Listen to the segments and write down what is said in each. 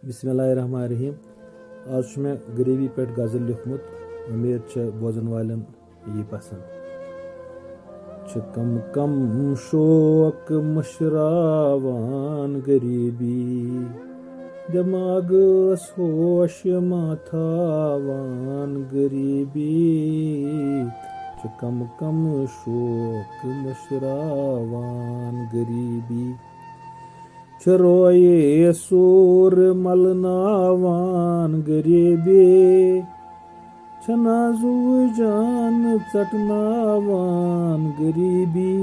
बिस्मिल्लाहिर्रहमानिर्रहीम। आज मैं गरीबी पे गज़ल लिखमुत। उम्मीद बोजन वालन यी पसंद। कम कम शोक मशरावान गरीबी, दिमागस होश माथावान गरीबी। कम कम शोक मशरावान गरीबी, रोये सूर मलनावान गरीबी। नाजू जान चटनावान गरीबी,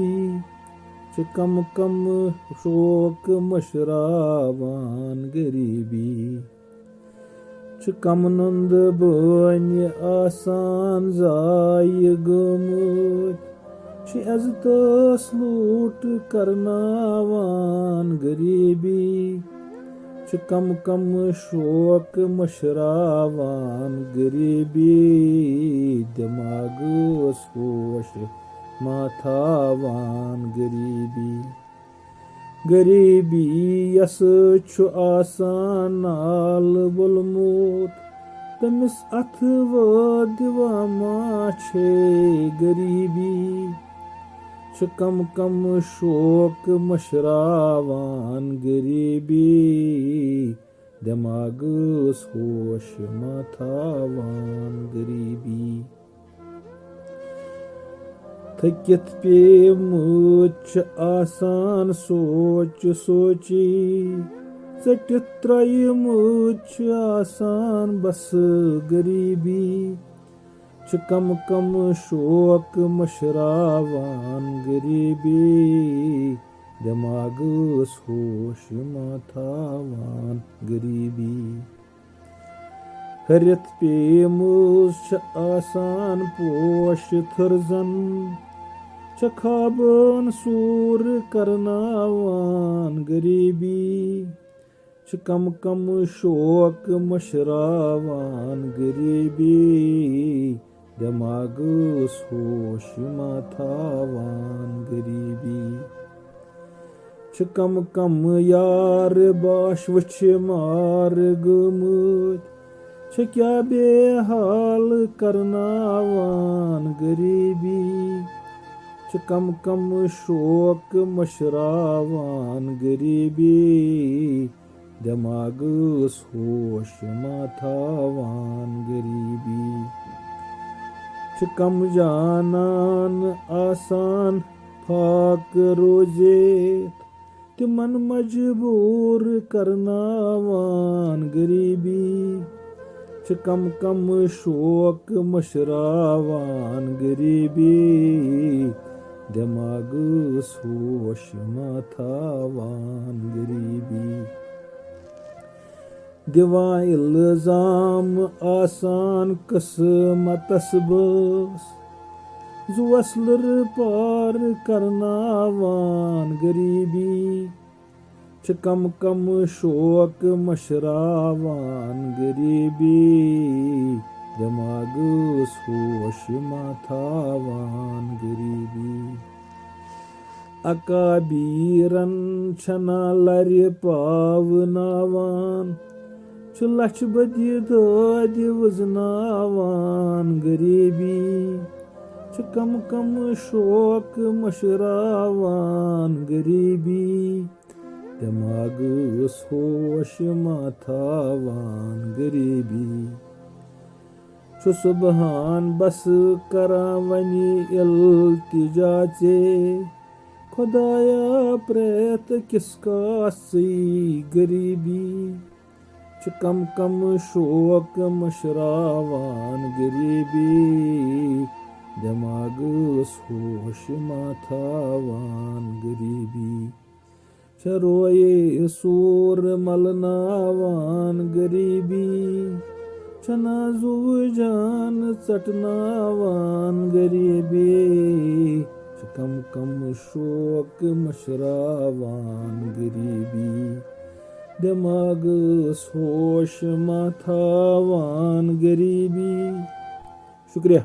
कम कम शोक मशरावान गरीबी। कम नंद बन आसान जाय गमुत, अज़तस लूट करनावान गरीबी। कम कम शोक मशरावान गरीबी, दिमागस होश माथावान गरीबी। गरीबी यस छु आसान नाल बुलमुत, तमिस अथ दिवा माछे गरीबी। कम कम शोक मशरावान गरीबी, दिमागस होश माथावान गरीबी। थकित पेमुत आसान सोच सोची, चटित त्रयमुत आसान बस गरीबी। कम कम शोक मशरावान गरीबी, दिमागस होश माथावान गरीबी। हरित पेमुस आसान पोश थरजन, खाबन सूर करनावान गरीबी। कम कम शोक मशरावान गरीबी, दिमागस होश माथावान गरीबी। कम कम यार बाश वछ मार गमुत, क्या बेहाल करनावान गरीबी। कम कम शोक मशरावान गरीबी, दिमागस होश माथावान गरीबी। कम जानान आसान फाक रोजेत, तिमन मजबूर करनावान गरीबी। कम कम शोक मशरावान गरीबी, दिमागस होश माथावान गरीबी। दिवा इल्जाम आसान किस्मतस बस, वसलर पार करनावान गरीबी। कम कम शोक मशरावान गरीबी, दिमागस होश माथावान गरीबी। अकाबीरन छना लर पावनावान, लछ बदि दद वजनावान गरीबी। कम कम शोक मशरावान गरीबी, दिमागस होश माथावान गरीबी। सुबहान बस करा वनी इल्तिजाचे, खुदाया प्रेत किसका सी गरीबी। कम कम शोक मशरावान गरीबी, दिमागस होश माथावान गरीबी। रोये सूर मलनावान गरीबी, नाजू जान चटनावान गरीबी। कम कम शोक मशरावान गरीबी, दिमागस होश माथावान गरीबी। शुक्रिया।